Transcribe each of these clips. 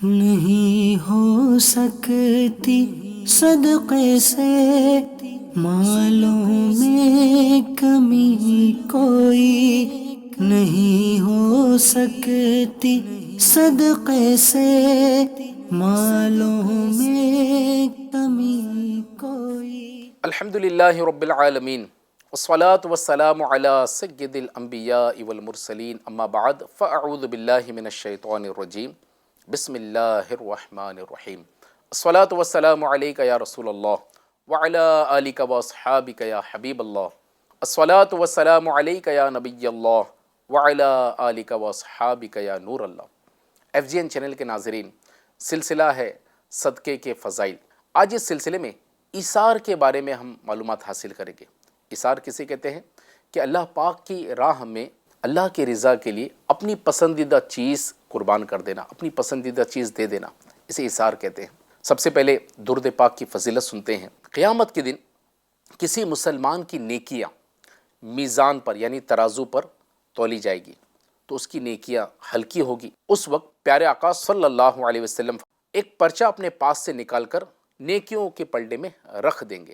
نہیں ہو سکتی صدقے سے مالوں میں کمی کوئی، نہیں ہو سکتی صدقے سے مالوں میں کمی کوئی۔ الحمد للہ رب العالمین والصلاة والسلام علی سید الانبیاء والمرسلین، اما بعد فاعوذ باللہ من الشیطان الرجیم، بسم اللہ الرحمن الرحیم۔ الصلاة والسلام علیک یا رسول اللہ وعلی آلک واصحابک یا حبیب اللہ۔ الصلاة والسلام علیک یا نبی اللہ وعلی آلک واصحابک یا نور اللہ۔ ایف جی این چینل کے ناظرین، سلسلہ ہے صدقے کے فضائل۔ آج اس سلسلے میں ایثار کے بارے میں ہم معلومات حاصل کریں گے۔ ایثار کسے کہتے ہیں؟ کہ اللہ پاک کی راہ میں اللہ کی رضا کے لیے اپنی پسندیدہ چیز قربان کر دینا، اپنی پسندیدہ چیز دے دینا، اسے ایثار کہتے ہیں۔ سب سے پہلے درود پاک کی فضیلت سنتے ہیں۔ قیامت کے دن کسی مسلمان کی نیکیاں میزان پر یعنی ترازو پر تولی جائے گی تو اس کی نیکیاں ہلکی ہوگی۔ اس وقت پیارے آقا صلی اللہ علیہ وسلم ایک پرچہ اپنے پاس سے نکال کر نیکیوں کے پلڑے میں رکھ دیں گے۔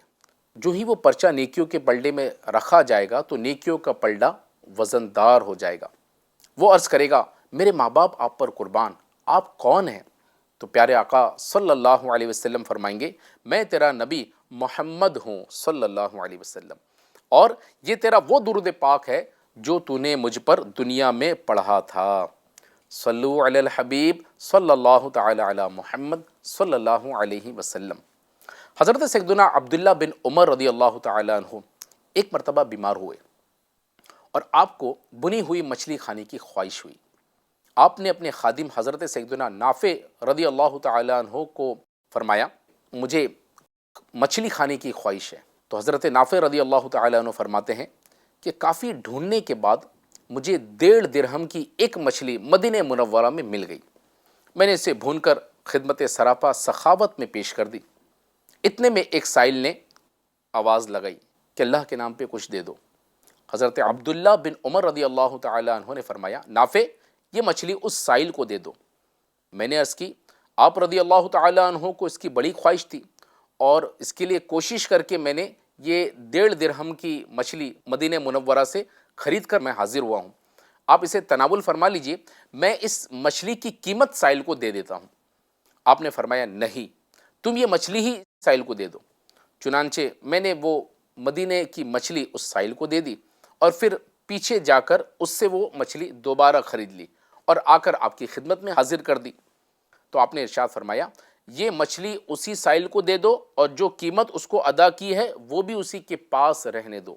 جو ہی وہ پرچہ نیکیوں کے پلڑے میں رکھا جائے گا تو نیکیوں کا پلڑا وزندار ہو جائے گا۔ وہ عرض کرے گا، میرے ماں باپ آپ پر قربان، آپ کون ہیں؟ تو پیارے آقا صلی اللہ علیہ وسلم فرمائیں گے، میں تیرا نبی محمد ہوں صلی اللہ علیہ وسلم، اور یہ تیرا وہ درود پاک ہے جو تو نے مجھ پر دنیا میں پڑھا تھا۔ صلو علی الحبیب صلی اللہ تعالی علی محمد صلی اللہ علیہ وسلم۔ حضرت سیدنا عبداللہ بن عمر رضی اللہ تعالی عنہ ایک مرتبہ بیمار ہوئے اور آپ کو بنی ہوئی مچھلی کھانے کی خواہش ہوئی۔ آپ نے اپنے خادم حضرت سیدنا نافع رضی اللہ تعالی عنہ کو فرمایا، مجھے مچھلی کھانے کی خواہش ہے۔ تو حضرت نافع رضی اللہ تعالی عنہ فرماتے ہیں کہ کافی ڈھونڈنے کے بعد مجھے 1.5 درہم کی ایک مچھلی مدینہ منورہ میں مل گئی۔ میں نے اسے بھون کر خدمت سراپا سخاوت میں پیش کر دی۔ اتنے میں ایک سائل نے آواز لگائی کہ اللہ کے نام پہ کچھ دے دو۔ حضرت عبداللہ بن عمر رضی اللہ تعالی عنہ نے فرمایا، نافع یہ مچھلی اس سائل کو دے دو۔ میں نے عرض کی، آپ رضی اللہ تعالی عنہ کو اس کی بڑی خواہش تھی اور اس کے لیے کوشش کر کے میں نے یہ 1.5 درہم کی مچھلی مدینہ منورہ سے خرید کر میں حاضر ہوا ہوں، آپ اسے تناول فرما لیجئے، میں اس مچھلی کی قیمت سائل کو دے دیتا ہوں۔ آپ نے فرمایا، نہیں، تم یہ مچھلی ہی سائل کو دے دو۔ چنانچہ میں نے وہ مدینے کی مچھلی اس سائل کو دے دی اور پھر پیچھے جا کر اس سے وہ مچھلی دوبارہ خرید لی اور آ کر آپ کی خدمت میں حاضر کر دی۔ تو آپ نے ارشاد فرمایا، یہ مچھلی اسی سائل کو دے دو اور جو قیمت اس کو ادا کی ہے وہ بھی اسی کے پاس رہنے دو۔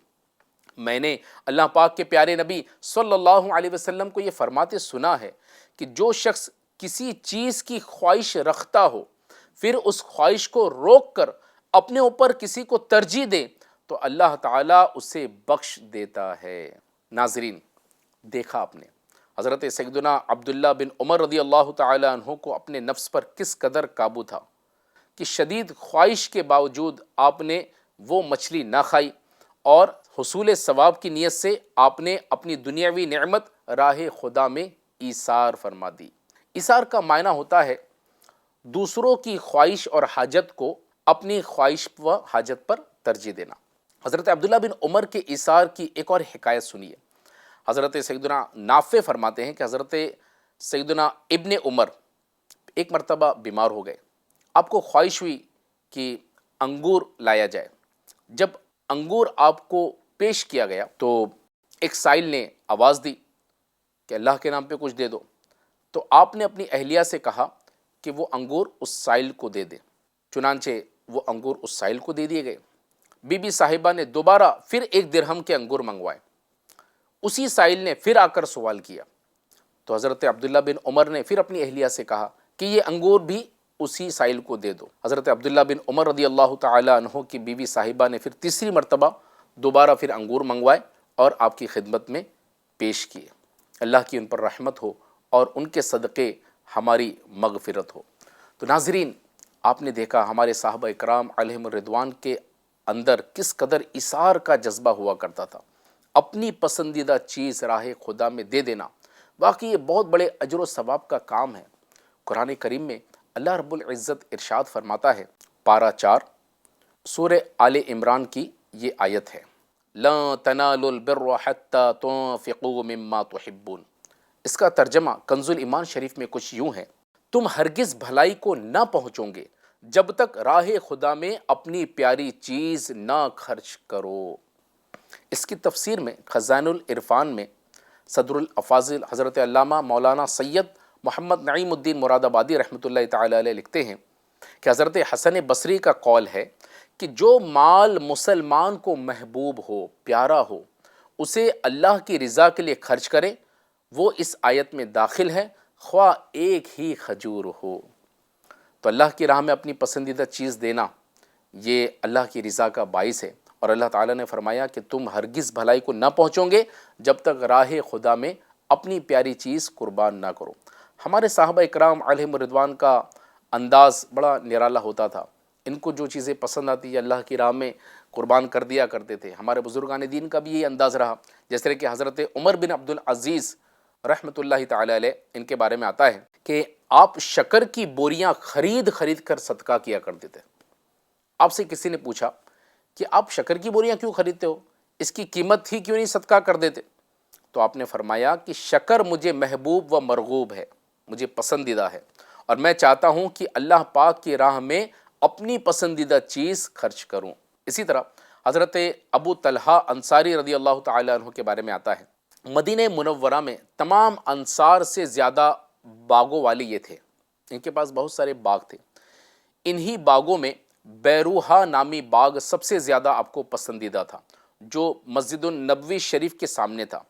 میں نے اللہ پاک کے پیارے نبی صلی اللہ علیہ وسلم کو یہ فرماتے سنا ہے کہ جو شخص کسی چیز کی خواہش رکھتا ہو پھر اس خواہش کو روک کر اپنے اوپر کسی کو ترجیح دے تو اللہ تعالیٰ اسے بخش دیتا ہے۔ ناظرین، دیکھا آپ نے حضرت سیدنا عبداللہ بن عمر رضی اللہ تعالی عنہ کو اپنے نفس پر کس قدر قابو تھا کہ شدید خواہش کے باوجود آپ نے وہ مچھلی نہ کھائی اور حصول ثواب کی نیت سے آپ نے اپنی دنیاوی نعمت راہ خدا میں ایثار فرما دی۔ ایثار کا معنی ہوتا ہے دوسروں کی خواہش اور حاجت کو اپنی خواہش و حاجت پر ترجیح دینا۔ حضرت عبداللہ بن عمر کے ایثار کی ایک اور حکایت سنیے۔ حضرت سیدنا نافع فرماتے ہیں کہ حضرت سیدنا ابن عمر ایک مرتبہ بیمار ہو گئے۔ آپ کو خواہش ہوئی کہ انگور لایا جائے۔ جب انگور آپ کو پیش کیا گیا تو ایک سائل نے آواز دی کہ اللہ کے نام پہ کچھ دے دو۔ تو آپ نے اپنی اہلیہ سے کہا کہ وہ انگور اس سائل کو دے دے۔ چنانچہ وہ انگور اس سائل کو دے دیے گئے۔ بی بی صاحبہ نے دوبارہ پھر 1 درہم کے انگور منگوائے۔ اسی سائل نے پھر آ کر سوال کیا تو حضرت عبداللہ بن عمر نے پھر اپنی اہلیہ سے کہا کہ یہ انگور بھی اسی سائل کو دے دو۔ حضرت عبداللہ بن عمر رضی اللہ تعالی عنہ کی بیوی صاحبہ نے پھر تیسری مرتبہ دوبارہ پھر انگور منگوائے اور آپ کی خدمت میں پیش کیے۔ اللہ کی ان پر رحمت ہو اور ان کے صدقے ہماری مغفرت ہو۔ تو ناظرین، آپ نے دیکھا ہمارے صحابہ اکرام علیہم الرضوان کے اندر کس قدر ایثار کا جذبہ ہوا کرتا تھا۔ اپنی پسندیدہ چیز راہ خدا میں دے دینا واقعی یہ بہت بڑے اجر و ثواب کا کام ہے۔ قرآن کریم میں اللہ رب العزت ارشاد فرماتا ہے، پارہ 4 سورہ آل عمران کی یہ آیت ہے، لَن تَنَالُوا الْبِرَّ حَتَّى تُنْفِقُوا مِمَّا تُحِبُّونَ۔ اس کا ترجمہ کنز ایمان شریف میں کچھ یوں ہے، تم ہرگز بھلائی کو نہ پہنچو گے جب تک راہ خدا میں اپنی پیاری چیز نہ خرچ کرو۔ اس کی تفسیر میں خزائن العرفان میں صدر الافاضل حضرت علامہ مولانا سید محمد نعیم الدین مراد آبادی رحمۃ اللہ تعالی علیہ لکھتے ہیں کہ حضرت حسن بصری کا قول ہے کہ جو مال مسلمان کو محبوب ہو، پیارا ہو، اسے اللہ کی رضا کے لیے خرچ کرے، وہ اس آیت میں داخل ہے، خواہ ایک ہی کھجور ہو۔ تو اللہ کی راہ میں اپنی پسندیدہ چیز دینا یہ اللہ کی رضا کا باعث ہے، اور اللہ تعالیٰ نے فرمایا کہ تم ہرگز بھلائی کو نہ پہنچو گے جب تک راہ خدا میں اپنی پیاری چیز قربان نہ کرو۔ ہمارے صحابہ اکرام علیہم الرضوان کا انداز بڑا نرالا ہوتا تھا، ان کو جو چیزیں پسند آتی ہے اللہ کی راہ میں قربان کر دیا کرتے تھے۔ ہمارے بزرگان دین کا بھی یہ انداز رہا، جیسے کہ حضرت عمر بن عبد العزیز رحمۃ اللہ تعالی علیہ، ان کے بارے میں آتا ہے کہ آپ شکر کی بوریاں خرید کر صدقہ کیا کرتے تھے۔ آپ سے کسی نے پوچھا کہ آپ شکر کی بوریاں کیوں خریدتے ہو، اس کی قیمت ہی کیوں نہیں صدقہ کر دیتے؟ تو آپ نے فرمایا کہ شکر مجھے محبوب و مرغوب ہے، مجھے پسندیدہ ہے، اور میں چاہتا ہوں کہ اللہ پاک کی راہ میں اپنی پسندیدہ چیز خرچ کروں۔ اسی طرح حضرت ابو طلحہ انصاری رضی اللہ تعالی عنہ کے بارے میں آتا ہے، مدینہ منورہ میں تمام انصار سے زیادہ باغوں والے یہ تھے، ان کے پاس بہت سارے باغ تھے۔ انہی باغوں میں بیروہا نامی باغ سب سے زیادہ آپ کو پسندیدہ تھا، جو مسجد النبوی شریف کے سامنے تھا۔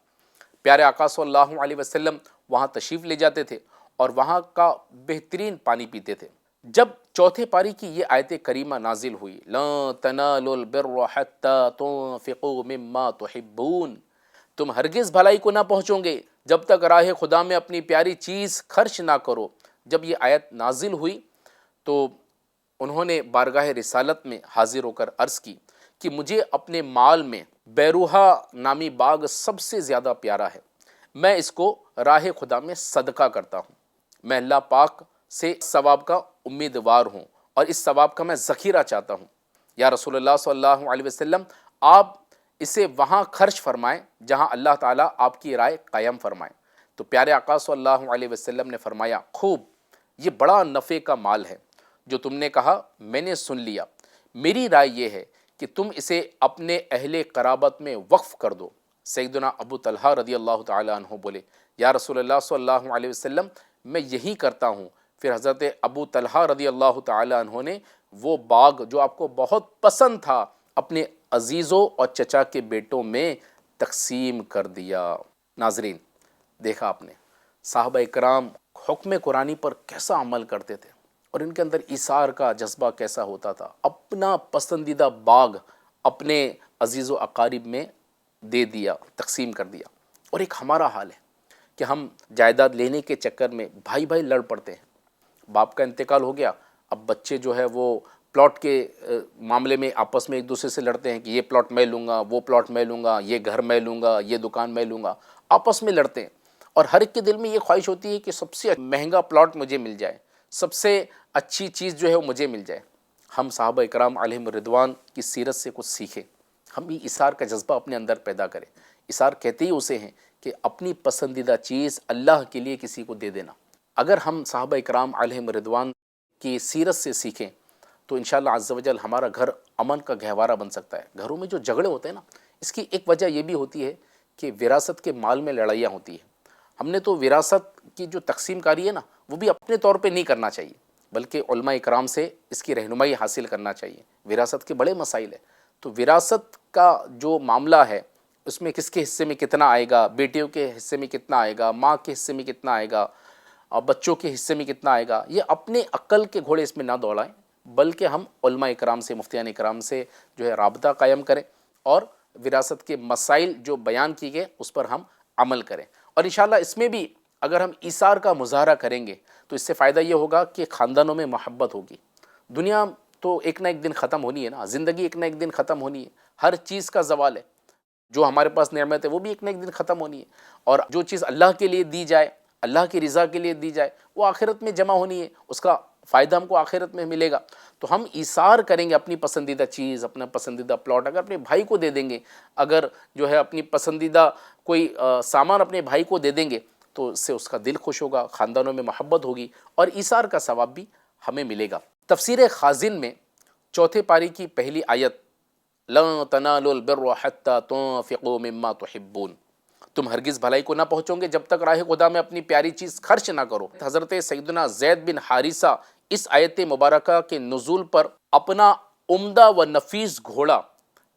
پیارے آقا صلی اللہ علیہ وسلم وہاں تشریف لے جاتے تھے اور وہاں کا بہترین پانی پیتے تھے۔ جب چوتھے پاری کی یہ آیت کریمہ نازل ہوئی، لَن تَنَالُوا الْبِرَّ حَتَّى تُنْفِقُوا مِمَّا تُحِبُّونَ، تم ہرگز بھلائی کو نہ پہنچو گے جب تک راہ خدا میں اپنی پیاری چیز خرچ نہ کرو۔ جب یہ آیت نازل ہوئی تو انہوں نے بارگاہ رسالت میں حاضر ہو کر عرض کی کہ مجھے اپنے مال میں بیروہا نامی باغ سب سے زیادہ پیارا ہے، میں اس کو راہ خدا میں صدقہ کرتا ہوں، میں اللہ پاک سے ثواب کا امیدوار ہوں اور اس ثواب کا میں ذخیرہ چاہتا ہوں۔ یا رسول اللہ صلی اللہ علیہ وسلم، آپ اسے وہاں خرچ فرمائیں جہاں اللہ تعالیٰ آپ کی رائے قائم فرمائیں۔ تو پیارے آقا صلی اللہ علیہ وسلم نے فرمایا، خوب، یہ بڑا نفع کا مال ہے جو تم نے کہا، میں نے سن لیا، میری رائے یہ ہے کہ تم اسے اپنے اہل قرابت میں وقف کر دو۔ سیدنا ابو طلحہ رضی اللہ تعالی عنہ بولے، یا رسول اللہ صلی اللہ علیہ وسلم، میں یہی کرتا ہوں۔ پھر حضرت ابو طلحہ رضی اللہ تعالی عنہ نے وہ باغ جو آپ کو بہت پسند تھا اپنے عزیزوں اور چچا کے بیٹوں میں تقسیم کر دیا۔ ناظرین، دیکھا آپ نے صحابہ اکرام حکم قرآنی پر کیسا عمل کرتے تھے، اور ان کے اندر ایثار کا جذبہ کیسا ہوتا تھا۔ اپنا پسندیدہ باغ اپنے عزیز و اقارب میں دے دیا، تقسیم کر دیا۔ اور ایک ہمارا حال ہے کہ ہم جائیداد لینے کے چکر میں بھائی بھائی لڑ پڑتے ہیں۔ باپ کا انتقال ہو گیا، اب بچے جو ہے وہ پلاٹ کے معاملے میں آپس میں ایک دوسرے سے لڑتے ہیں کہ یہ پلاٹ میں لوں گا، وہ پلاٹ میں لوں گا، یہ گھر میں لوں گا، یہ دکان میں لوں گا، آپس میں لڑتے ہیں۔ اور ہر ایک کے دل میں یہ خواہش ہوتی ہے کہ سب سے مہنگا پلاٹ مجھے مل جائے، سب سے اچھی چیز جو ہے وہ مجھے مل جائے۔ ہم صحابہ اکرام علیہم الرضوان کی سیرت سے کچھ سیکھیں، ہم بھی اثار کا جذبہ اپنے اندر پیدا کریں۔ اثار کہتے ہی اسے ہیں کہ اپنی پسندیدہ چیز اللہ کے لیے کسی کو دے دینا۔ اگر ہم صحابہ اکرام علیہم الرضوان کی سیرت سے سیکھیں تو انشاءاللہ عز و جل ہمارا گھر امن کا گہوارہ بن سکتا ہے۔ گھروں میں جو جھگڑے ہوتے ہیں نا، اس کی ایک وجہ یہ بھی ہوتی ہے کہ وراثت کے مال میں لڑائیاں ہوتی ہیں۔ ہم نے تو وراثت کی جو تقسیم کاری ہے نا، وہ بھی اپنے طور پہ نہیں کرنا چاہیے، بلکہ علماء اکرام سے اس کی رہنمائی حاصل کرنا چاہیے۔ وراثت کے بڑے مسائل ہیں، تو وراثت کا جو معاملہ ہے اس میں کس کے حصے میں کتنا آئے گا، بیٹیوں کے حصے میں کتنا آئے گا، ماں کے حصے میں کتنا آئے گا، اور بچوں کے حصے میں کتنا آئے گا، یہ اپنے عقل کے گھوڑے اس میں نہ دوڑائیں، بلکہ ہم علماء اکرام سے، مفتیان اکرام سے جو ہے رابطہ قائم کریں، اور وراثت کے مسائل جو بیان کی گئے اس پر ہم عمل کریں۔ اور انشاءاللہ اس میں بھی اگر ہم ایثار کا مظاہرہ کریں گے تو اس سے فائدہ یہ ہوگا کہ خاندانوں میں محبت ہوگی۔ دنیا تو ایک نہ ایک دن ختم ہونی ہے نا، زندگی ایک نہ ایک دن ختم ہونی ہے، ہر چیز کا زوال ہے، جو ہمارے پاس نعمت ہے وہ بھی ایک نہ ایک دن ختم ہونی ہے، اور جو چیز اللہ کے لیے دی جائے، اللہ کی رضا کے لیے دی جائے، وہ آخرت میں جمع ہونی ہے، اس کا فائدہ ہم کو آخرت میں ملے گا۔ تو ہم ایثار کریں گے اپنی پسندیدہ چیز، اپنا پسندیدہ پلاٹ اگر اپنے بھائی کو دے دیں گے، اگر جو ہے اپنی پسندیدہ کوئی سامان اپنے بھائی کو دے دیں گے تو اس سے اس کا دل خوش ہوگا، خاندانوں میں محبت ہوگی اور ایثار کا ثواب بھی ہمیں ملے گا۔ تفسیر خازن میں چوتھے پاری کی پہلی آیت لن تنالوا البر حتى تنفقوا مما تحبون، تم ہرگز بھلائی کو نہ پہنچو گے جب تک راہ خدا میں اپنی پیاری چیز خرچ نہ کرو۔ حضرت سیدنا زید بن حارثہ اس آیت مبارکہ کے نزول پر اپنا عمدہ و نفیس گھوڑا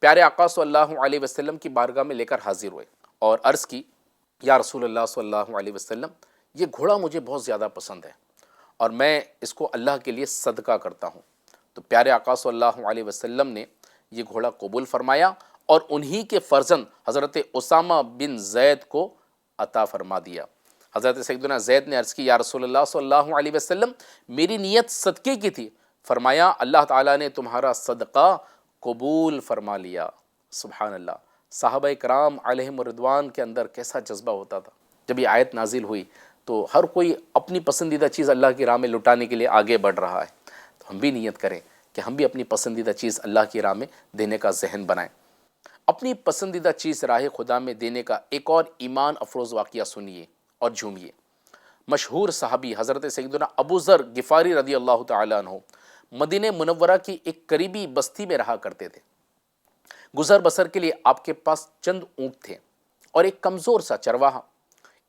پیارے آقا صلی اللہ علیہ وسلم کی بارگاہ میں لے کر حاضر ہوئے اور عرض کی، یا رسول اللہ صلی اللہ علیہ وسلم، یہ گھوڑا مجھے بہت زیادہ پسند ہے اور میں اس کو اللہ کے لیے صدقہ کرتا ہوں۔ تو پیارے آقا صلی اللہ علیہ وسلم نے یہ گھوڑا قبول فرمایا اور انہی کے فرزند حضرت اسامہ بن زید کو عطا فرما دیا۔ حضرت سیدنا زید نے عرض کی، یا رسول اللہ صلی اللہ علیہ وسلم، میری نیت صدقے کی تھی۔ فرمایا اللہ تعالیٰ نے تمہارا صدقہ قبول فرما لیا۔ سبحان اللہ، صحابہ کرام علیہم الرضوان کے اندر کیسا جذبہ ہوتا تھا۔ جب یہ آیت نازل ہوئی تو ہر کوئی اپنی پسندیدہ چیز اللہ کی راہ میں لٹانے کے لیے آگے بڑھ رہا ہے، تو ہم بھی نیت کریں کہ ہم بھی اپنی پسندیدہ چیز اللہ کی راہ میں دینے کا ذہن بنائیں۔ اپنی پسندیدہ چیز راہ خدا میں دینے کا ایک اور ایمان افروز واقعہ سنیے اور جھومیے۔ مشہور صحابی حضرت سیدنا ابو ذر غفاری رضی اللہ تعالیٰ عنہ مدینہ منورہ کی ایک قریبی بستی میں رہا کرتے تھے۔ گزر بسر کے لیے آپ کے پاس چند اونٹ تھے اور ایک کمزور سا چرواہا۔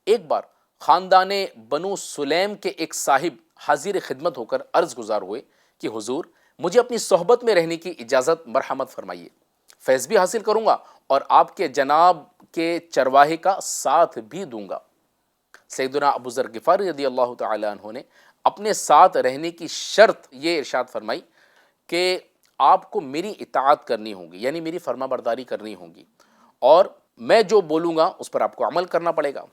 ایک بار خاندان بنو سلیم کے ایک صاحب حاضر خدمت ہو کر عرض گزار ہوئے کہ حضور، مجھے اپنی صحبت میں رہنے کی اجازت مرحمت فرمائیے، فیض بھی حاصل کروں گا اور آپ کے جناب کے چرواہے کا ساتھ بھی دوں گا۔ سیدنا ابو ذر غفاری رضی اللہ تعالیٰ عنہ نے اپنے ساتھ رہنے کی شرط یہ ارشاد فرمائی کہ آپ کو میری اطاعت کرنی ہوگی، یعنی میری فرما برداری کرنی ہوگی، اور میں جو بولوں گا اس پر آپ کو عمل کرنا پڑے گا۔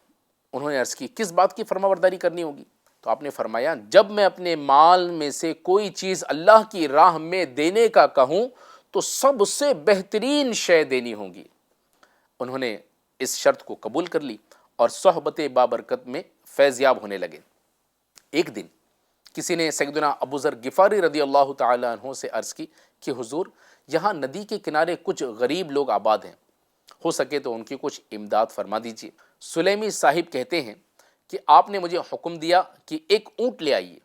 انہوں نے عرض کی، کس بات کی فرما برداری کرنی ہوگی؟ تو آپ نے فرمایا، جب میں اپنے مال میں سے کوئی چیز اللہ کی راہ میں دینے کا کہوں تو سب سے بہترین شے دینی ہوگی۔ انہوں نے اس شرط کو قبول کر لی اور صحبت بابرکت میں فیضیاب ہونے لگے۔ ایک دن کسی نے سیدنا ابو ذر غفاری رضی اللہ تعالیٰ عنہ سے عرض کی کہ حضور، یہاں ندی کے کنارے کچھ غریب لوگ آباد ہیں، ہو سکے تو ان کی کچھ امداد فرما دیجیے۔ سلیمی صاحب کہتے ہیں کہ آپ نے مجھے حکم دیا کہ ایک اونٹ لے آئیے۔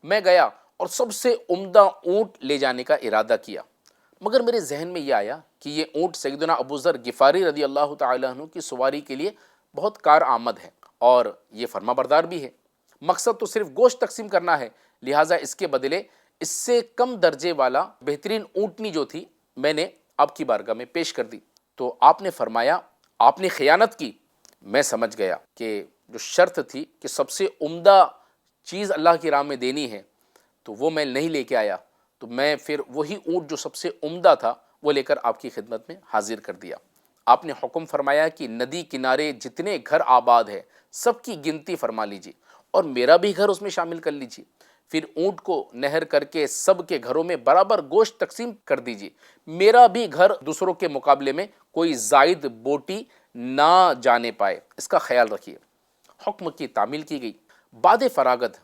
میں گیا اور سب سے عمدہ اونٹ لے جانے کا ارادہ کیا، مگر میرے ذہن میں یہ آیا کہ یہ اونٹ سیدنا ابو ذر غفاری رضی اللہ تعالیٰ عنہ کی سواری کے لیے بہت کارآمد ہے اور یہ فرما بردار بھی ہے۔ مقصد تو صرف گوشت تقسیم کرنا ہے، لہٰذا اس کے بدلے اس سے کم درجے والا بہترین اونٹنی جو تھی میں نے آپ کی بارگاہ میں پیش کر دی۔ تو آپ نے فرمایا، آپ نے خیانت کی۔ میں سمجھ گیا کہ جو شرط تھی کہ سب سے عمدہ چیز اللہ کی راہ میں دینی ہے تو وہ میں نہیں لے کے آیا، تو میں پھر وہی اونٹ جو سب سے عمدہ تھا وہ لے کر آپ کی خدمت میں حاضر کر دیا۔ آپ نے حکم فرمایا کہ ندی کنارے جتنے گھر آباد ہے سب کی گنتی فرما لیجیے اور میرا بھی گھر اس میں شامل کر لیجیے۔ پھر اونٹ کو نہر کر کے سب کے گھروں میں برابر گوشت تقسیم کر دیجیے، میرا بھی گھر دوسروں کے مقابلے میں کوئی زائد بوٹی نہ جانے پائے، اس کا خیال رکھیے۔ حکم کی تعمیل کی گئی۔ بعد فراغت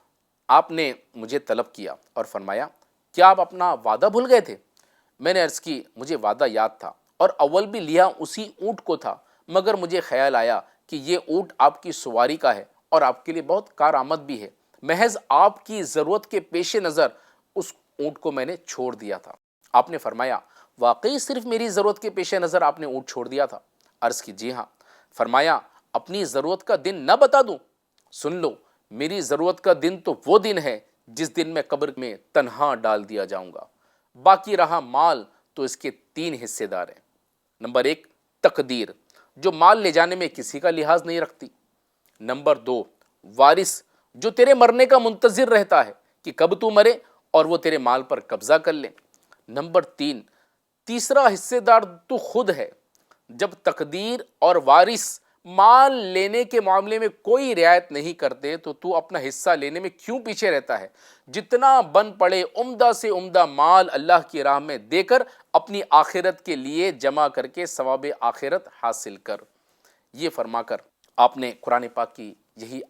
آپ نے مجھے طلب کیا اور فرمایا، کیا آپ اپنا وعدہ بھول گئے تھے؟ میں نے عرض کی، مجھے وعدہ یاد تھا اور اول بھی لیا اسی اونٹ کو تھا، مگر مجھے خیال آیا کہ یہ اونٹ آپ کی سواری کا ہے اور آپ کے لیے بہت کارآمد بھی ہے، محض آپ کی ضرورت کے پیش نظر اس اونٹ کو میں نے چھوڑ دیا تھا۔ آپ نے فرمایا، واقعی صرف میری ضرورت کے پیش نظر آپ نے اونٹ چھوڑ دیا تھا؟ عرض کی، جی ہاں۔ فرمایا، اپنی ضرورت کا دن نہ بتا دوں؟ سن لو، میری ضرورت کا دن تو وہ دن ہے جس دن میں قبر میں تنہا ڈال دیا جاؤں گا، باقی رہا مال تو اس کے 3 حصے دار ہیں۔ نمبر 1، تقدیر، جو مال لے جانے میں کسی کا لحاظ نہیں رکھتی۔ نمبر 2، وارث، جو تیرے مرنے کا منتظر رہتا ہے کہ کب تو مرے اور وہ تیرے مال پر قبضہ کر لے۔ نمبر 3، تیسرا حصے دار تو خود ہے۔ جب تقدیر اور وارث مال لینے کے معاملے میں کوئی رعایت نہیں کرتے تو اپنا حصہ لینے میں کیوں پیچھے رہتا ہے؟ جتنا بن پڑے عمدہ سے عمدہ مال اللہ کی راہ میں دے کر اپنی آخرت کے لیے جمع کر کے ثواب آخرت حاصل کر۔ یہ فرما کر آپ نے قرآن پاک کی یہی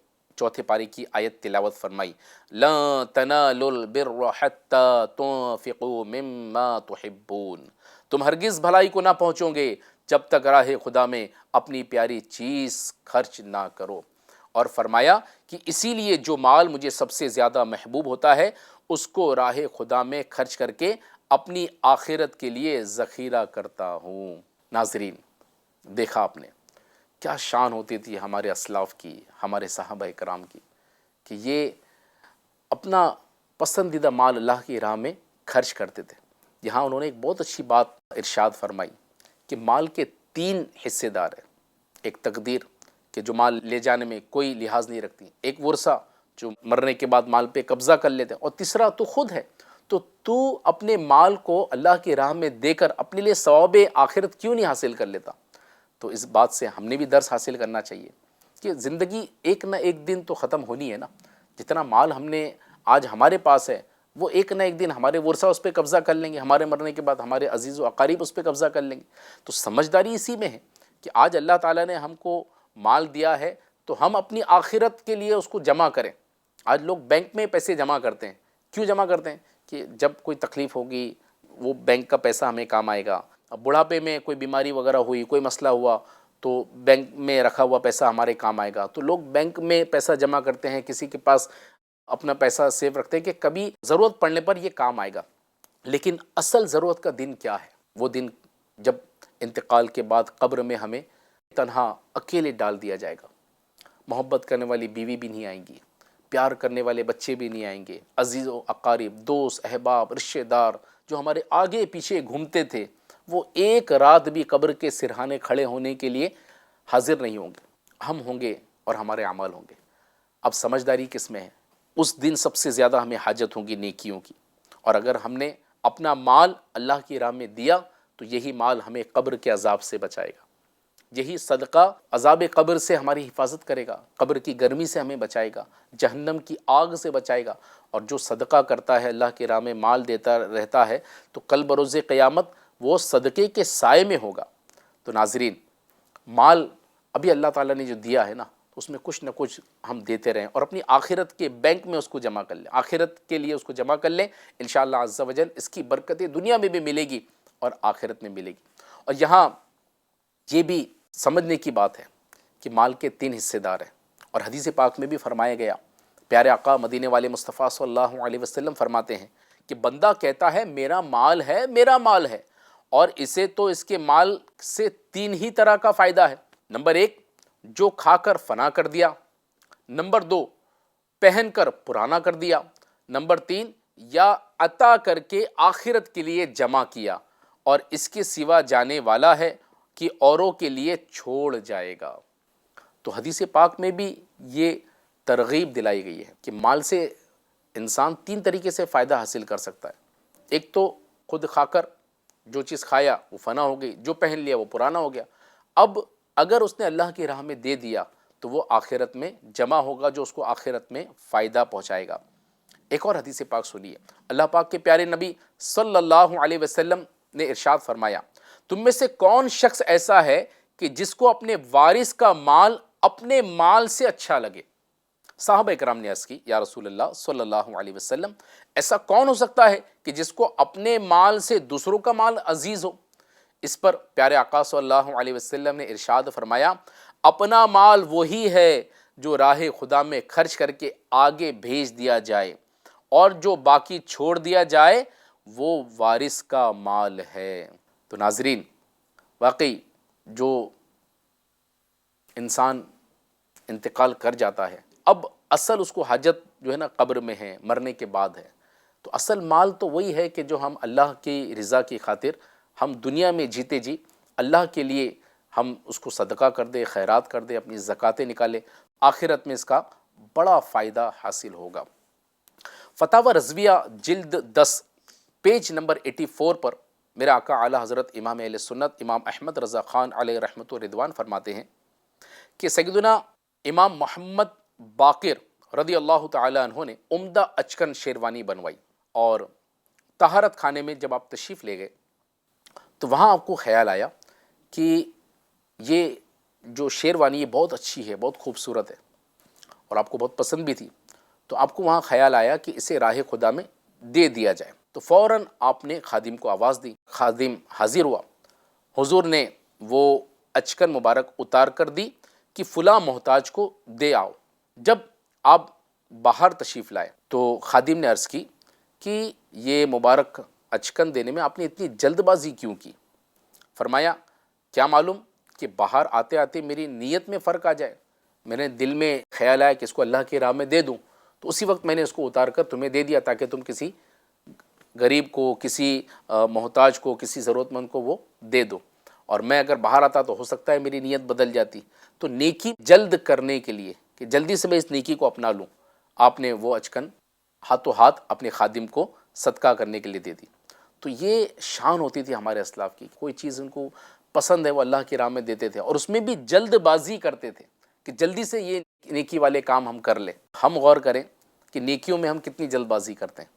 چوتھے پارے کی آیت تلاوت فرمائی، لَن تَنَالُوا الْبِرَّ حَتَّى تُنْفِقُوا مِمَّا تُحِبُّونَ، تم ہرگز بھلائی کو نہ پہنچو گے جب تک راہ خدا میں اپنی پیاری چیز خرچ نہ کرو۔ اور فرمایا کہ اسی لیے جو مال مجھے سب سے زیادہ محبوب ہوتا ہے اس کو راہ خدا میں خرچ کر کے اپنی آخرت کے لیے ذخیرہ کرتا ہوں۔ ناظرین، دیکھا آپ نے کیا شان ہوتی تھی ہمارے اسلاف کی، ہمارے صحابہ کرام کی، کہ یہ اپنا پسندیدہ مال اللہ کی راہ میں خرچ کرتے تھے۔ یہاں انہوں نے ایک بہت اچھی بات ارشاد فرمائی کہ مال کے 3 حصے دار ہیں۔ ایک تقدیر کہ جو مال لے جانے میں کوئی لحاظ نہیں رکھتی، ایک ورثہ جو مرنے کے بعد مال پہ قبضہ کر لیتے ہیں، اور تیسرا تو خود ہے۔ تو اپنے مال کو اللہ کی راہ میں دے کر اپنے لیے ثواب آخرت کیوں نہیں حاصل کر لیتا؟ تو اس بات سے ہم نے بھی درس حاصل کرنا چاہیے کہ زندگی ایک نہ ایک دن تو ختم ہونی ہے نا۔ جتنا مال ہم نے آج ہمارے پاس ہے وہ ایک نہ ایک دن ہمارے ورثہ اس پہ قبضہ کر لیں گے، ہمارے مرنے کے بعد ہمارے عزیز و اقارب اس پہ قبضہ کر لیں گے۔ تو سمجھداری اسی میں ہے کہ آج اللہ تعالیٰ نے ہم کو مال دیا ہے تو ہم اپنی آخرت کے لیے اس کو جمع کریں۔ آج لوگ بینک میں پیسے جمع کرتے ہیں، کیوں جمع کرتے ہیں؟ کہ جب کوئی تکلیف ہوگی وہ بینک کا پیسہ ہمیں کام آئے گا، اب بڑھاپے میں کوئی بیماری وغیرہ ہوئی، کوئی مسئلہ ہوا تو بینک میں رکھا ہوا پیسہ ہمارے کام آئے گا۔ تو لوگ بینک میں پیسہ جمع کرتے ہیں، کسی کے پاس اپنا پیسہ سیو رکھتے ہیں کہ کبھی ضرورت پڑنے پر یہ کام آئے گا۔ لیکن اصل ضرورت کا دن کیا ہے؟ وہ دن جب انتقال کے بعد قبر میں ہمیں تنہا اکیلے ڈال دیا جائے گا، محبت کرنے والی بیوی بھی نہیں آئیں گی، پیار کرنے والے بچے بھی نہیں آئیں گے، عزیز و اقارب، دوست، احباب، رشتہ دار جو ہمارے آگے پیچھے گھومتے تھے وہ ایک رات بھی قبر کے سرہانے کھڑے ہونے کے لیے حاضر نہیں ہوں گے۔ ہم ہوں گے اور ہمارے اعمال ہوں گے۔ اب سمجھداری کس میں ہے؟ اس دن سب سے زیادہ ہمیں حاجت ہوگی نیکیوں کی، اور اگر ہم نے اپنا مال اللہ کی راہ میں دیا تو یہی مال ہمیں قبر کے عذاب سے بچائے گا، یہی صدقہ عذاب قبر سے ہماری حفاظت کرے گا، قبر کی گرمی سے ہمیں بچائے گا، جہنم کی آگ سے بچائے گا۔ اور جو صدقہ کرتا ہے، اللہ کی راہ میں مال دیتا رہتا ہے، تو کل بروز قیامت وہ صدقے کے سائے میں ہوگا۔ تو ناظرین، مال ابھی اللہ تعالیٰ نے جو دیا ہے نا، اس میں کچھ نہ کچھ ہم دیتے رہیں اور اپنی آخرت کے بینک میں اس کو جمع کر لیں، آخرت کے لیے اس کو جمع کر لیں۔ انشاءاللہ عز و جل اس کی برکتیں دنیا میں بھی ملے گی اور آخرت میں ملے گی۔ اور یہاں یہ بھی سمجھنے کی بات ہے کہ مال کے 3 حصے دار ہیں، اور حدیث پاک میں بھی فرمایا گیا، پیارے آقا مدینے والے مصطفیٰ صلی اللہ علیہ وسلم فرماتے ہیں کہ بندہ کہتا ہے میرا مال ہے، میرا مال ہے، اور اسے تو اس کے مال سے 3 ہی طرح کا فائدہ ہے۔ نمبر 1، جو کھا کر فنا کر دیا، نمبر 2، پہن کر پرانا کر دیا، نمبر 3، یا عطا کر کے آخرت کے لیے جمع کیا، اور اس کے سوا جانے والا ہے کہ اوروں کے لیے چھوڑ جائے گا۔ تو حدیث پاک میں بھی یہ ترغیب دلائی گئی ہے کہ مال سے انسان 3 طریقے سے فائدہ حاصل کر سکتا ہے۔ ایک تو خود کھا کر جو چیز کھایا وہ فنا ہو گئی، جو پہن لیا وہ پرانا ہو گیا۔ اب اگر اس نے اللہ کی راہ میں دے دیا تو وہ آخرت میں جمع ہوگا، جو اس کو آخرت میں فائدہ پہنچائے گا۔ ایک اور حدیث پاک سنیے، اللہ پاک کے پیارے نبی صلی اللہ علیہ وسلم نے ارشاد فرمایا، تم میں سے کون شخص ایسا ہے کہ جس کو اپنے وارث کا مال اپنے مال سے اچھا لگے؟ صحابہ کرام نے عرض کی، یا رسول اللہ صلی اللہ علیہ وسلم، ایسا کون ہو سکتا ہے کہ جس کو اپنے مال سے دوسروں کا مال عزیز ہو؟ اس پر پیارے آقا صلی اللہ علیہ وسلم نے ارشاد فرمایا، اپنا مال وہی ہے جو راہ خدا میں خرچ کر کے آگے بھیج دیا جائے، اور جو باقی چھوڑ دیا جائے وہ وارث کا مال ہے۔ تو ناظرین، واقعی جو انسان انتقال کر جاتا ہے، اب اصل اس کو حاجت جو ہے نا قبر میں ہے، مرنے کے بعد ہے۔ تو اصل مال تو وہی ہے کہ جو ہم اللہ کی رضا کی خاطر ہم دنیا میں جیتے جی اللہ کے لیے ہم اس کو صدقہ کر دیں، خیرات کر دیں، اپنی زکاتیں نکالیں، آخرت میں اس کا بڑا فائدہ حاصل ہوگا۔ فتاوی رضویہ جلد 10 پیج نمبر 84 پر میرے آقا اعلیٰ حضرت امام اہل سنت امام احمد رضا خان علیہ رحمت و رضوان فرماتے ہیں کہ سیدنا امام محمد باقر رضی اللہ تعالی عنہ نے عمدہ اچکن شیروانی بنوائی، اور طہارت خانے میں جب آپ تشریف لے گئے تو وہاں آپ کو خیال آیا کہ یہ جو شیروانی یہ بہت اچھی ہے، بہت خوبصورت ہے، اور آپ کو بہت پسند بھی تھی، تو آپ کو وہاں خیال آیا کہ اسے راہ خدا میں دے دیا جائے، تو فوراً آپ نے خادم کو آواز دی، خادم حاضر ہوا، حضور نے وہ اچکن مبارک اتار کر دی کہ فلاں محتاج کو دے آؤ۔ جب آپ باہر تشریف لائے تو خادم نے عرض کی کہ یہ مبارک اچکن دینے میں آپ نے اتنی جلد بازی کیوں کی؟ فرمایا کیا معلوم کہ باہر آتے آتے میری نیت میں فرق آ جائے، میرے دل میں خیال آیا کہ اس کو اللہ کی راہ میں دے دوں، تو اسی وقت میں نے اس کو اتار کر تمہیں دے دیا تاکہ تم کسی غریب کو، کسی محتاج کو، کسی ضرورت مند کو وہ دے دو، اور میں اگر باہر آتا تو ہو سکتا ہے میری نیت بدل جاتی۔ تو نیکی جلد کرنے کے لیے کہ جلدی سے میں اس نیکی کو اپنا لوں، آپ نے وہ اچکن ہاتھوں ہاتھ اپنے خادم کو صدقہ کرنے کے لیے دے دی۔ تو یہ شان ہوتی تھی ہمارے اسلاف کی، کوئی چیز ان کو پسند ہے وہ اللہ کی راہ میں دیتے تھے، اور اس میں بھی جلد بازی کرتے تھے کہ جلدی سے یہ نیکی والے کام ہم کر لیں۔ ہم غور کریں کہ نیکیوں میں ہم کتنی جلد بازی کرتے ہیں۔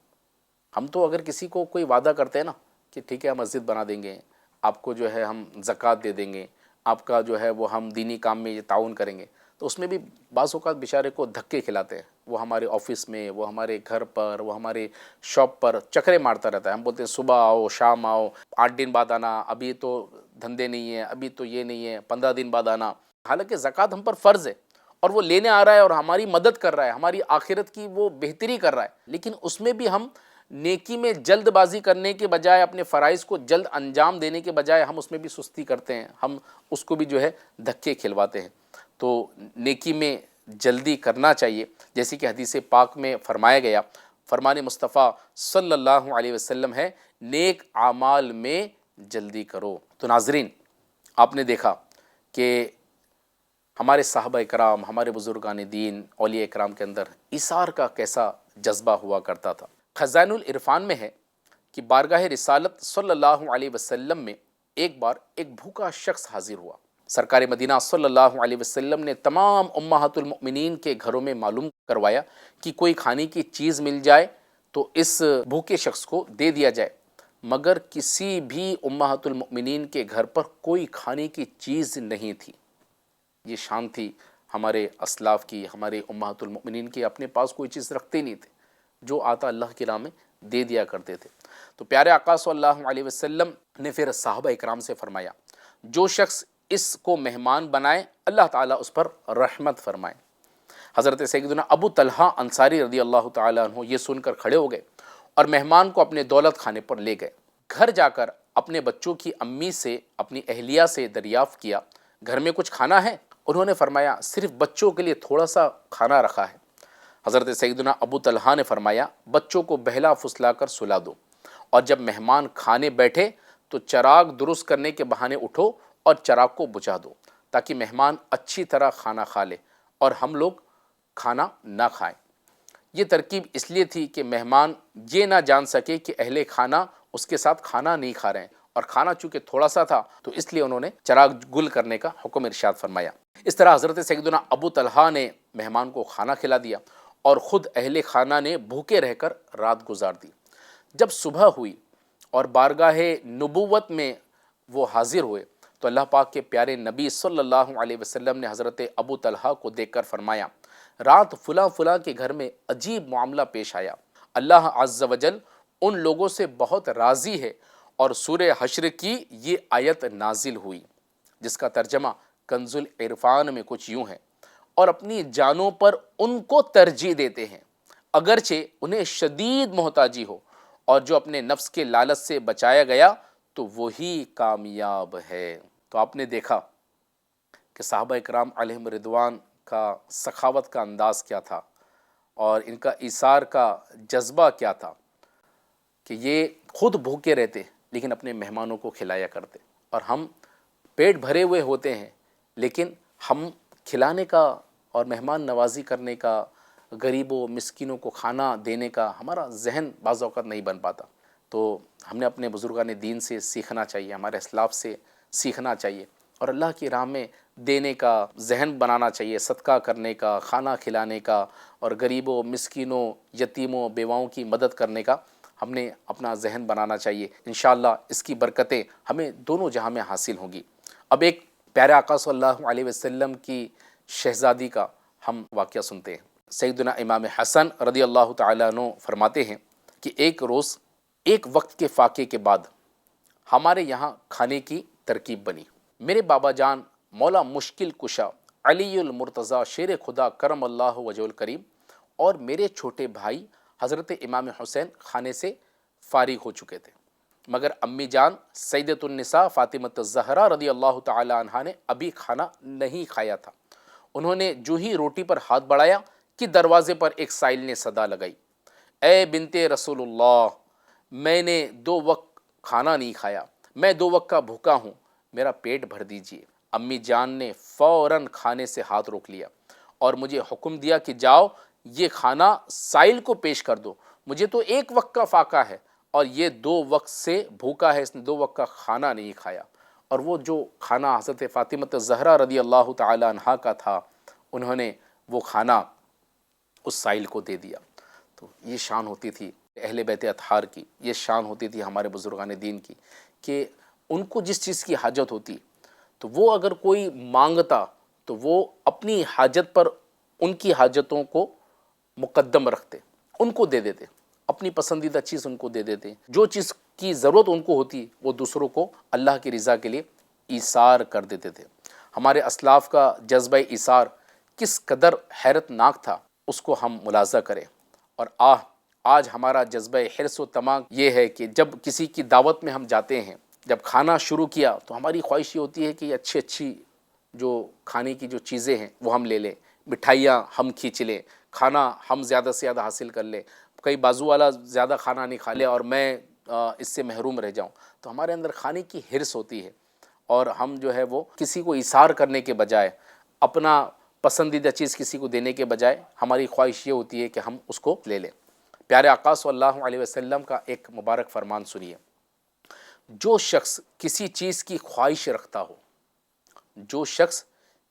ہم تو اگر کسی کو کوئی وعدہ کرتے ہیں نا کہ ٹھیک ہے ہم مسجد بنا دیں گے، آپ کو جو ہے ہم زکوٰۃ دے دیں گے، آپ کا جو ہے وہ ہم دینی کام میں یہ تعاون کریں گے، تو اس میں بھی بعض اوقات بیچارے کو دھکے کھلاتے ہیں۔ وہ ہمارے آفس میں، وہ ہمارے گھر پر، وہ ہمارے شاپ پر چکرے مارتا رہتا ہے۔ ہم بولتے ہیں صبح آؤ، شام آؤ، 8 دن بعد آنا، ابھی تو دھندے نہیں ہیں، ابھی تو یہ نہیں ہے، 15 دن بعد آنا۔ حالانکہ زکوٰۃ ہم پر فرض ہے اور وہ لینے آ رہا ہے اور ہماری مدد کر رہا ہے، ہماری آخرت کی وہ بہتری کر رہا ہے، لیکن اس میں بھی ہم نیکی میں جلد بازی کرنے کے بجائے، اپنے فرائض کو جلد انجام دینے کے بجائے ہم اس میں بھی سستی کرتے ہیں، ہم اس کو بھی جو ہے دھکے کھلواتے ہیں۔ تو نیکی میں جلدی کرنا چاہیے، جیسے کہ حدیث پاک میں فرمایا گیا، فرمان مصطفیٰ صلی اللہ علیہ وسلم ہے نیک اعمال میں جلدی کرو۔ تو ناظرین، آپ نے دیکھا کہ ہمارے صحابہ اکرام، ہمارے بزرگان دین، اولیاء اکرام کے اندر ایثار کا کیسا جذبہ ہوا کرتا تھا۔ خزائن العرفان میں ہے کہ بارگاہ رسالت صلی اللہ علیہ وسلم میں ایک بار ایک بھوکا شخص حاضر ہوا۔ سرکار مدینہ صلی اللہ علیہ وسلم نے تمام امہات المؤمنین کے گھروں میں معلوم کروایا کہ کوئی کھانے کی چیز مل جائے تو اس بھوکے شخص کو دے دیا جائے، مگر کسی بھی امہات المؤمنین کے گھر پر کوئی کھانے کی چیز نہیں تھی۔ یہ شان تھی ہمارے اسلاف کی، ہمارے امہات المؤمنین کی، اپنے پاس کوئی چیز رکھتے نہیں تھے، جو آتا اللہ کی راہ میں دے دیا کرتے تھے۔ تو پیارے آقا صلی اللہ علیہ وسلم نے پھر صحابہ اکرام سے فرمایا جو شخص اس کو مہمان بنائے اللہ تعالیٰ اس پر رحمت فرمائے۔ حضرت سیدنا ابو طلحہ انصاری رضی اللہ تعالیٰ عنہ یہ سن کر کھڑے ہو گئے اور مہمان کو اپنے دولت خانے پر لے گئے۔ گھر جا کر اپنے بچوں کی امی سے، اپنی اہلیہ سے دریافت کیا گھر میں کچھ کھانا ہے؟ انہوں نے فرمایا صرف بچوں کے لیے تھوڑا سا کھانا رکھا ہے۔ حضرت سیدنا ابو طلحہ نے فرمایا بچوں کو بہلا پھسلا کر سلا دو، اور جب مہمان کھانے بیٹھے تو چراغ درست کرنے کے بہانے اٹھو اور چراغ کو بجھا دو تاکہ مہمان اچھی طرح کھانا کھا لے اور ہم لوگ کھانا نہ کھائیں۔ یہ ترکیب اس لیے تھی کہ مہمان یہ نہ جان سکے کہ اہل کھانا اس کے ساتھ کھانا نہیں کھا رہے ہیں، اور کھانا چونکہ تھوڑا سا تھا تو اس لیے انہوں نے چراغ گل کرنے کا حکم ارشاد فرمایا۔ اس طرح حضرت سیدنا ابو طلحہ نے مہمان کو کھانا کھلا دیا اور خود اہل خانہ نے بھوکے رہ کر رات گزار دی۔ جب صبح ہوئی اور بارگاہ نبوت میں وہ حاضر ہوئے تو اللہ پاک کے پیارے نبی صلی اللہ علیہ وسلم نے حضرت ابو طلحہ کو دیکھ کر فرمایا رات فلاں فلاں کے گھر میں عجیب معاملہ پیش آیا، اللہ عز و جل ان لوگوں سے بہت راضی ہے، اور سورہ حشر کی یہ آیت نازل ہوئی جس کا ترجمہ کنز العرفان میں کچھ یوں ہے، اور اپنی جانوں پر ان کو ترجیح دیتے ہیں اگرچہ انہیں شدید محتاجی ہو، اور جو اپنے نفس کے لالچ سے بچایا گیا تو وہی کامیاب ہے۔ تو آپ نے دیکھا کہ صحابہ اکرام علیہم رضوان کا سخاوت کا انداز کیا تھا اور ان کا ایثار کا جذبہ کیا تھا کہ یہ خود بھوکے رہتے لیکن اپنے مہمانوں کو کھلایا کرتے، اور ہم پیٹ بھرے ہوئے ہوتے ہیں لیکن ہم کھلانے کا اور مہمان نوازی کرنے کا، غریبوں مسکینوں کو کھانا دینے کا ہمارا ذہن بعض اوقات نہیں بن پاتا۔ تو ہم نے اپنے بزرگان دین سے سیکھنا چاہیے، ہمارے اسلاف سے سیکھنا چاہیے، اور اللہ کی راہ میں دینے کا ذہن بنانا چاہیے، صدقہ کرنے کا، کھانا کھلانے کا، اور غریبوں مسکینوں یتیموں بیواؤں کی مدد کرنے کا ہم نے اپنا ذہن بنانا چاہیے۔ انشاءاللہ اس کی برکتیں ہمیں دونوں جہاں میں حاصل ہوں گی۔ اب ایک پیارے آقا صلی اللہ علیہ وسلم کی شہزادی کا ہم واقعہ سنتے ہیں۔ سیدنا امام حسن رضی اللہ تعالیٰ عنہ فرماتے ہیں کہ ایک روز ایک وقت کے فاقے کے بعد ہمارے یہاں کھانے کی ترکیب بنی۔ میرے بابا جان مولا مشکل کشا علی المرتضیٰ شیر خدا کرم اللہ وجہ الکریم اور میرے چھوٹے بھائی حضرت امام حسین کھانے سے فارغ ہو چکے تھے، مگر امی جان سیدۃ النساء فاطمۃ الزہرا رضی اللہ تعالی عنہا نے ابھی کھانا نہیں کھایا تھا۔ انہوں نے جو ہی روٹی پر ہاتھ بڑھایا کہ دروازے پر ایک سائل نے صدا لگائی، اے بنت رسول اللہ، میں نے 2 وقت کھانا نہیں کھایا، میں 2 وقت کا بھوکا ہوں، میرا پیٹ بھر دیجیے۔ امی جان نے فوراً کھانے سے ہاتھ روک لیا اور مجھے حکم دیا کہ جاؤ یہ کھانا سائل کو پیش کر دو، مجھے تو 1 وقت کا فاقہ ہے اور یہ 2 وقت سے بھوکا ہے، اس نے 2 وقت کا کھانا نہیں کھایا۔ اور وہ جو کھانا حضرت فاطمۃ الزہرا رضی اللہ تعالی عنہا کا تھا، انہوں نے وہ کھانا اس سائل کو دے دیا۔ تو یہ شان ہوتی تھی اہل بیت اطہار کی، یہ شان ہوتی تھی ہمارے بزرگان دین کی کہ ان کو جس چیز کی حاجت ہوتی تو وہ اگر کوئی مانگتا تو وہ اپنی حاجت پر ان کی حاجتوں کو مقدم رکھتے، ان کو دے دیتے، اپنی پسندیدہ چیز ان کو دے دیتے، جو چیز کی ضرورت ان کو ہوتی وہ دوسروں کو اللہ کی رضا کے لیے ایثار کر دیتے تھے۔ ہمارے اسلاف کا جذبہ ایثار کس قدر حیرت ناک تھا، اس کو ہم ملاحظہ کریں۔ اور آج ہمارا جذبہ حرص و طمع یہ ہے کہ جب کسی کی دعوت میں ہم جاتے ہیں، جب کھانا شروع کیا تو ہماری خواہش یہ ہوتی ہے کہ اچھی جو کھانے کی جو چیزیں ہیں وہ ہم لے لیں، مٹھائیاں ہم کھینچ لیں، کھانا ہم زیادہ سے زیادہ حاصل کر لیں، کئی بازو والا زیادہ کھانا نہیں کھا لے اور میں اس سے محروم رہ جاؤں۔ تو ہمارے اندر کھانے کی حرص ہوتی ہے اور ہم جو ہے وہ کسی کو ایثار کرنے کے بجائے، اپنا پسندیدہ چیز کسی کو دینے کے بجائے ہماری خواہش یہ ہوتی ہے کہ ہم اس کو لے لیں۔ پیارے آقا صلی اللہ علیہ وسلم کا ایک مبارک فرمان سنیے، جو شخص کسی چیز کی خواہش رکھتا ہو، جو شخص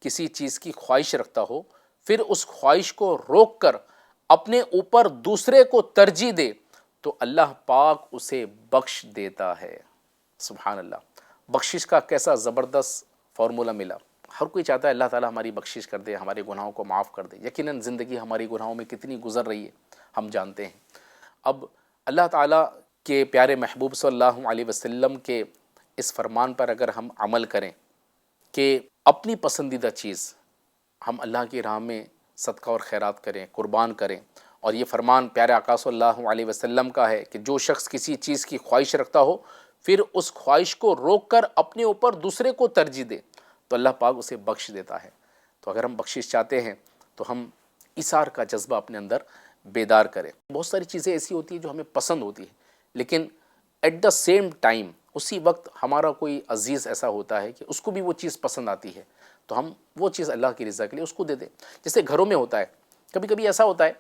کسی چیز کی خواہش رکھتا ہو پھر اس خواہش کو روک کر اپنے اوپر دوسرے کو ترجیح دے تو اللہ پاک اسے بخش دیتا ہے۔ سبحان اللہ، بخشش کا کیسا زبردست فارمولہ ملا۔ ہر کوئی چاہتا ہے اللہ تعالیٰ ہماری بخشش کر دے، ہمارے گناہوں کو معاف کر دے۔ یقیناً زندگی ہماری گناہوں میں کتنی گزر رہی ہے ہم جانتے ہیں۔ اب اللہ تعالیٰ کے پیارے محبوب صلی اللہ علیہ وسلم کے اس فرمان پر اگر ہم عمل کریں کہ اپنی پسندیدہ چیز ہم اللہ کی راہ میں صدقہ اور خیرات کریں، قربان کریں، اور یہ فرمان پیارے آقا صلی اللہ علیہ وسلم کا ہے کہ جو شخص کسی چیز کی خواہش رکھتا ہو پھر اس خواہش کو روک کر اپنے اوپر دوسرے کو ترجیح دے تو اللہ پاک اسے بخش دیتا ہے۔ تو اگر ہم بخشش چاہتے ہیں تو ہم ایثار کا جذبہ اپنے اندر بیدار کریں۔ بہت ساری چیزیں ایسی ہوتی ہیں جو ہمیں پسند ہوتی ہیں، لیکن ایٹ دا سیم ٹائم اسی وقت ہمارا کوئی عزیز ایسا ہوتا ہے کہ اس کو بھی وہ چیز پسند آتی ہے تو ہم وہ چیز اللہ کی رضا کے لیے اس کو دے دیں۔ جیسے گھروں میں ہوتا ہے، کبھی کبھی ایسا ہوتا ہے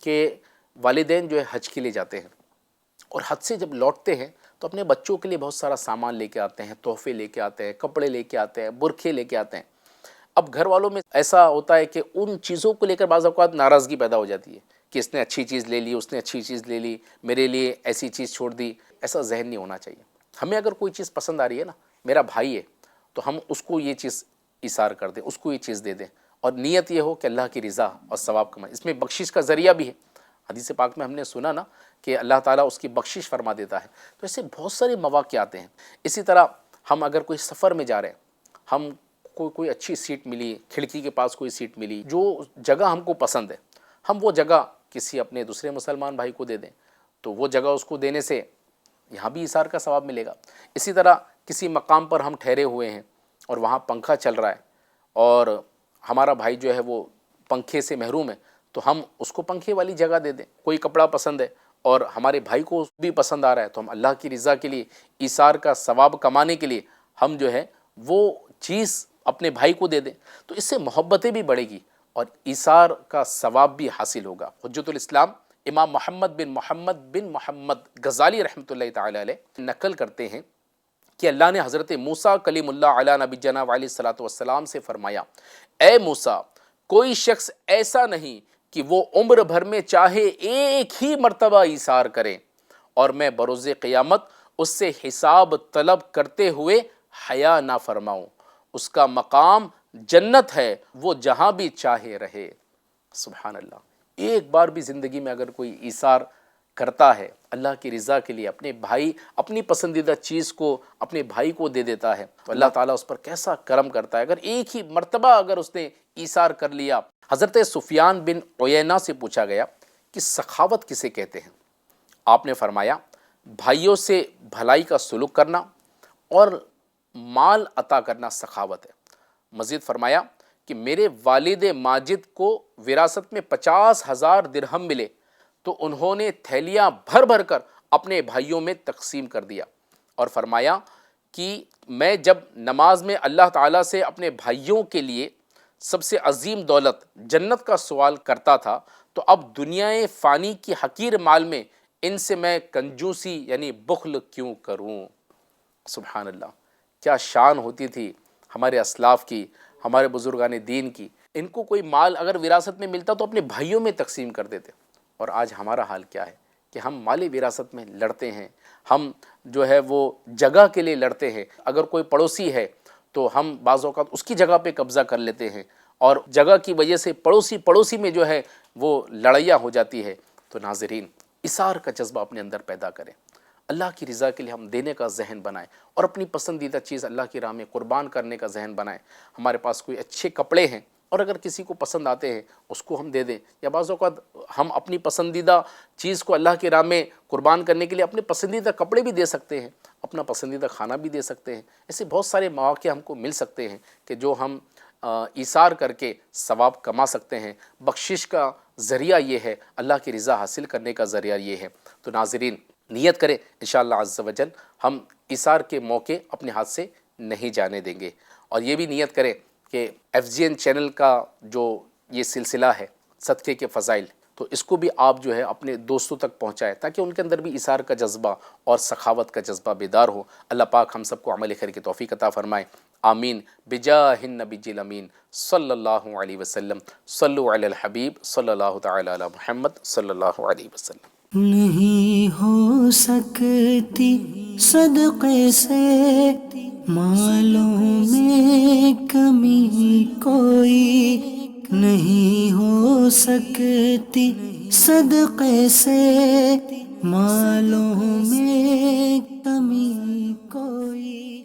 کہ والدین جو ہے حج کے لیے جاتے ہیں اور حج سے جب لوٹتے ہیں تو اپنے بچوں کے لیے بہت سارا سامان لے کے آتے ہیں، تحفے لے کے آتے ہیں، کپڑے لے کے آتے ہیں، برقعے لے کے آتے ہیں۔ اب گھر والوں میں ایسا ہوتا ہے کہ ان چیزوں کو لے کر بعض اوقات ناراضگی پیدا ہو جاتی ہے کہ اس نے اچھی چیز لے لی، اس نے اچھی چیز لے لی، میرے لیے ایسی چیز چھوڑ دی۔ ایسا ذہن نہیں ہونا چاہیے۔ ہمیں اگر کوئی چیز پسند آ رہی ہے نا، میرا بھائی ہے تو ہم اس کو یہ چیز ایثار کر دیں، اس کو یہ چیز دے دیں، اور نیت یہ ہو کہ اللہ کی رضا اور ثواب کمائیں۔ اس میں بخشش کا ذریعہ بھی ہے۔ حدیث پاک میں ہم نے سنا نا کہ اللہ تعالیٰ اس کی بخشش فرما دیتا ہے۔ تو ایسے بہت سارے مواقع آتے ہیں۔ اسی طرح ہم اگر کوئی سفر میں جا رہے ہیں، ہم کوئی اچھی سیٹ ملی، کھڑکی کے پاس کوئی سیٹ ملی، جو جگہ ہم کو پسند ہے، ہم وہ جگہ کسی اپنے دوسرے مسلمان بھائی کو دے دیں تو وہ جگہ اس کو دینے سے یہاں بھی ایثار کا ثواب ملے گا۔ اسی طرح کسی مقام پر ہم ٹھہرے ہوئے ہیں اور وہاں پنکھا چل رہا ہے اور ہمارا بھائی جو ہے وہ پنکھے سے محروم ہے تو ہم اس کو پنکھے والی جگہ دے دیں۔ کوئی کپڑا پسند ہے اور ہمارے بھائی کو بھی پسند آ رہا ہے تو ہم اللہ کی رضا کے لیے، ایثار کا ثواب کمانے کے لیے ہم جو ہے وہ چیز اپنے بھائی کو دے دیں۔ تو اس سے محبتیں بھی بڑھے گی اور ایثار کا ثواب بھی حاصل ہوگا۔ حجت الاسلام امام محمد بن محمد غزالی رحمۃ اللہ تعالی علیہ نقل کرتے ہیں کہ اللہ نے حضرت موسیٰ کلیم اللہ علیہ نبی جناب علیہ الصلوۃ والسلام سے فرمایا، اے موسیٰ، کوئی شخص ایسا نہیں کہ وہ عمر بھر میں چاہے ایک ہی مرتبہ ایثار کرے اور میں بروز قیامت اس سے حساب طلب کرتے ہوئے حیا نہ فرماؤں۔ اس کا مقام جنت ہے، وہ جہاں بھی چاہے رہے۔ سبحان اللہ، ایک بار بھی زندگی میں اگر کوئی ایثار کرتا ہے اللہ کی رضا کے لیے، اپنے بھائی، اپنی پسندیدہ چیز کو اپنے بھائی کو دے دیتا ہے تو اللہ تعالیٰ اس پر کیسا کرم کرتا ہے۔ اگر ایک ہی مرتبہ اگر اس نے ایثار کر لیا۔ حضرت سفیان بن عیینہ سے پوچھا گیا کہ سخاوت کسے کہتے ہیں؟ آپ نے فرمایا بھائیوں سے بھلائی کا سلوک کرنا اور مال عطا کرنا سخاوت ہے۔ مزید فرمایا کہ میرے والد ماجد کو وراثت میں 50,000 درہم ملے تو انہوں نے تھیلیاں بھر بھر کر اپنے بھائیوں میں تقسیم کر دیا، اور فرمایا کہ میں جب نماز میں اللہ تعالیٰ سے اپنے بھائیوں کے لیے سب سے عظیم دولت جنت کا سوال کرتا تھا تو اب دنیائے فانی کی حقیر مال میں ان سے میں کنجوسی یعنی بخل کیوں کروں؟ سبحان اللہ، کیا شان ہوتی تھی ہمارے اسلاف کی، ہمارے بزرگان دین کی۔ ان کو کوئی مال اگر وراثت میں ملتا تو اپنے بھائیوں میں تقسیم کر دیتے۔ اور آج ہمارا حال کیا ہے کہ ہم مالی وراثت میں لڑتے ہیں، ہم جو ہے وہ جگہ کے لیے لڑتے ہیں۔ اگر کوئی پڑوسی ہے تو ہم بعض اوقات اس کی جگہ پہ قبضہ کر لیتے ہیں، اور جگہ کی وجہ سے پڑوسی میں جو ہے وہ لڑائیاں ہو جاتی ہے۔ تو ناظرین، ایثار کا جذبہ اپنے اندر پیدا کریں، اللہ کی رضا کے لیے ہم دینے کا ذہن بنائیں، اور اپنی پسندیدہ چیز اللہ کی راہ میں قربان کرنے کا ذہن بنائیں۔ ہمارے پاس کوئی اچھے کپڑے ہیں اور اگر کسی کو پسند آتے ہیں اس کو ہم دے دیں، یا بعض اوقات ہم اپنی پسندیدہ چیز کو اللہ کی راہ میں قربان کرنے کے لیے اپنے پسندیدہ کپڑے بھی دے سکتے ہیں، اپنا پسندیدہ کھانا بھی دے سکتے ہیں۔ ایسے بہت سارے مواقع ہم کو مل سکتے ہیں کہ جو ہم ایثار کر کے ثواب کما سکتے ہیں۔ بخشش کا ذریعہ یہ ہے، اللہ کی رضا حاصل کرنے کا ذریعہ یہ ہے۔ تو ناظرین، نیت کریں انشاءاللہ عز و جل ہم ایثار کے موقع اپنے ہاتھ سے نہیں جانے دیں گے، اور یہ بھی نیت کریں کہ FGN چینل کا جو یہ سلسلہ ہے صدقے کے فضائل، تو اس کو بھی آپ جو ہے اپنے دوستوں تک پہنچائیں تاکہ ان کے اندر بھی ایثار کا جذبہ اور سخاوت کا جذبہ بیدار ہو۔ اللہ پاک ہم سب کو عمل خیر کی توفیق عطا فرمائے، آمین، بجاہ النبی الامین صلی اللہ علیہ وسلم۔ صلو علی الحبیب صلی اللہ تعالی علی محمد صلی اللہ علیہ وسلم۔ نہیں ہو سکتی صدقے سے مالوں میں کمی کوئی، نہیں ہو سکتی صدقے سے مالوں میں کمی کوئی۔